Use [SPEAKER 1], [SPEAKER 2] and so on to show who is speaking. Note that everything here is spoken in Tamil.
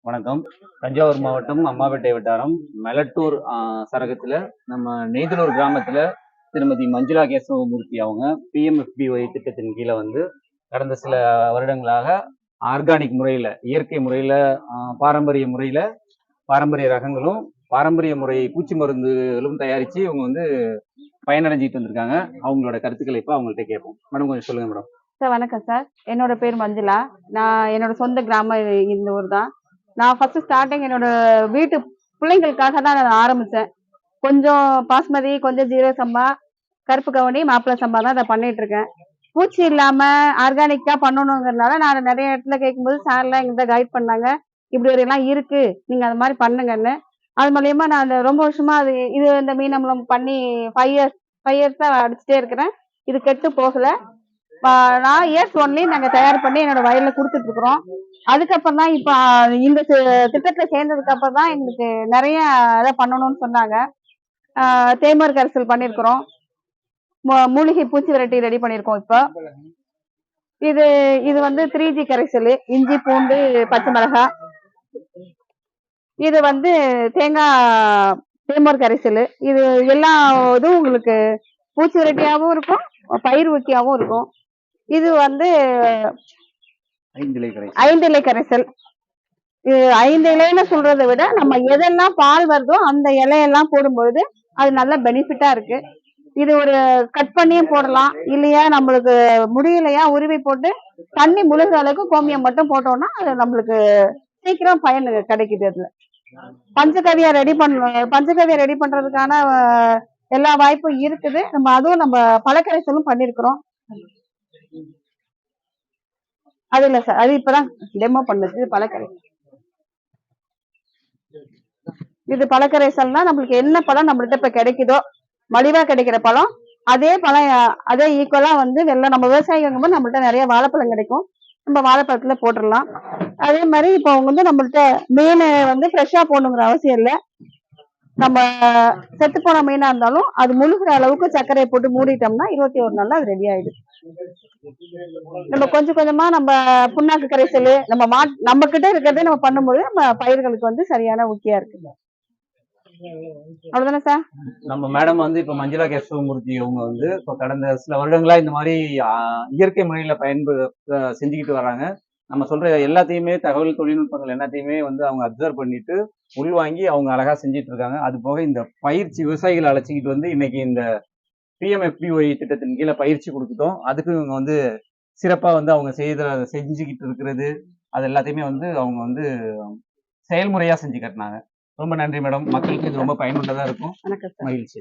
[SPEAKER 1] வணக்கம். தஞ்சாவூர் மாவட்டம் அம்மாபேட்டை வட்டாரம் மெலட்டூர் சரகத்துல நம்ம நெய்தலூர் கிராமத்துல திருமதி மஞ்சுளா கேசவமூர்த்தி அவங்க PMFBY திட்டத்தின் கீழே வந்து கடந்த சில வருடங்களாக ஆர்கானிக் முறையில, இயற்கை முறையில, பாரம்பரிய ரகங்களும் பாரம்பரிய முறை பூச்சி மருந்துகளும் தயாரிச்சு இவங்க வந்து பயனடைஞ்சிட்டு வந்திருக்காங்க. அவங்களோட கருத்துக்களை இப்ப அவங்கள்ட்ட கேட்போம். மேடம் கொஞ்சம் சொல்லுங்க மேடம்.
[SPEAKER 2] சார் வணக்கம் சார். என்னோட பேர் மஞ்சுளா. நான் என்னோட சொந்த கிராமம் இந்த ஊர் தான். நான் ஃபர்ஸ்ட் ஸ்டார்டிங் என்னோட வீட்டு பிள்ளைங்களுக்காக தான் நான் ஆரம்பிச்சேன். கொஞ்சம் பாஸ்மதி, கொஞ்சம் ஜீரக சம்பா, கருப்பு கவுனி, மாப்பிள்ளை சம்பா தான் அதை பண்ணிட்டு இருக்கேன். பூச்சி இல்லாம ஆர்கானிக்கா பண்ணணுங்கிறதுனால நான் நிறைய இடத்துல கேட்கும்போது சார்லாம் எங்கிட்ட கைட் பண்ணாங்க. இப்படி ஒரு எல்லாம் இருக்கு, நீங்க அது மாதிரி பண்ணுங்கன்னு. அது மூலியமா நான் ரொம்ப வருஷமா இந்த மீன் அமிலம் பண்ணி 5 இயர்ஸ் தான் அடிச்சுட்டே இருக்கிறேன். இது கெட்டு போகல. நான் இயர்ஸ் ஒன்லி நாங்க தயார் பண்ணி என்னோட வயல்ல கொடுத்துட்டு இருக்கிறோம். அதுக்கப்புறம் தான் இப்ப இந்த திட்டத்துல சேர்ந்ததுக்கு அப்புறம் தான் எங்களுக்கு நிறைய இதை பண்ணணும்னு சொன்னாங்க. தேமர் கரைசல் பண்ணிருக்கிறோம். மூலிகை பூச்சி வெரைட்டி ரெடி பண்ணிருக்கோம். இப்போ இது வந்து 3G கரைசல், இஞ்சி, பூண்டு, பச்சை மிளகாய். இது வந்து தேங்காய் தேமர் கரைசல். இது எல்லா இதுவும் உங்களுக்கு பூச்சி வெரைட்டியாவும் இருக்கும், பயிர் ஊக்கியாவும் இருக்கும். இது வந்து 5 இலை கரைசல். 5 இலைன்னு சொல்றதை விட நம்ம எதெல்லாம் பால் வருதோ அந்த இலையெல்லாம் போடும்பொழுது அது நல்ல பெனிஃபிட்டா இருக்கு. இது ஒரு கட் பண்ணியும் போடலாம், இல்லையா நம்மளுக்கு முடியலையா உருவி போட்டு தண்ணி முழுகிற அளவுக்கு கோமியம் மட்டும் போட்டோம்னா அது நம்மளுக்கு சீக்கிரம் பயன் கிடைக்குது. அதுல பஞ்சகவியா ரெடி பண்றதுக்கான எல்லா வாய்ப்பும் இருக்குது. அதுவும் நம்ம பழக்கரைசலும் பண்ணிருக்கிறோம். அது இல்ல சார், அது இப்பதான் டெமோ பண்ணுது. இது பழக்கரைசல்னா நம்மளுக்கு என்ன பழம் நம்மள்ட்ட இப்ப கிடைக்குதோ, மலிவா கிடைக்கிற பழம், அதே பழம் அதே ஈக்குவலா வந்து நம்ம விவசாயிங்க போது நம்மள்ட்ட நிறைய வாழைப்பழம் கிடைக்கும். நம்ம வாழைப்பழத்துல போட்டுடலாம். அதே மாதிரி இப்போ வந்து நம்மள்ட்ட மீன் வந்து ஃப்ரெஷ்ஷா போடணுங்கிற அவசியம் இல்லை. நம்ம செத்து போன மீனா இருந்தாலும் அது முழுகிற அளவுக்கு சர்க்கரையை போட்டு மூடிட்டோம்னா 21 நாள்ல அது ரெடி ஆயிடுது. நம்ம கொஞ்சம் கொஞ்சமா நம்ம புண்ணாக்கு கரைசல் நம்ம கிட்ட இருக்கிறதே நம்ம பண்ணும்போது நம்ம பயிர்களுக்கு வந்து சரியான ஊக்கியா இருக்கு. அவ்வளவுதானே சார்.
[SPEAKER 1] நம்ம மேடம் வந்து இப்ப மஞ்சுளா கேசவமூர்த்தி அவங்க வந்து இப்ப கடந்த சில வருடங்களா இந்த மாதிரி இயற்கை முறையில செஞ்சுக்கிட்டு வர்றாங்க. நம்ம சொல்ற எல்லாத்தையுமே, தகவல் தொழில்நுட்பங்கள் எல்லாத்தையுமே வந்து அவங்க அப்சர்வ் பண்ணிட்டு உள்வாங்கி அவங்க அழகா செஞ்சுட்டு இருக்காங்க. அது போக இந்த பயிற்சி விவசாயிகளை அழைச்சிக்கிட்டு வந்து இன்னைக்கு இந்த PMFBY திட்டத்தின் கீழே பயிற்சி கொடுத்துட்டோம். அதுக்கு இவங்க வந்து சிறப்பா வந்து அவங்க செஞ்சுக்கிட்டு இருக்கிறது அது எல்லாத்தையுமே வந்து அவங்க வந்து செயல்முறையா செஞ்சு காட்டினாங்க. ரொம்ப நன்றி மேடம். மக்களுக்கு இது ரொம்ப பயனுள்ளதா இருக்கும்.
[SPEAKER 2] வணக்கம் சார்.
[SPEAKER 1] மகிழ்ச்சி.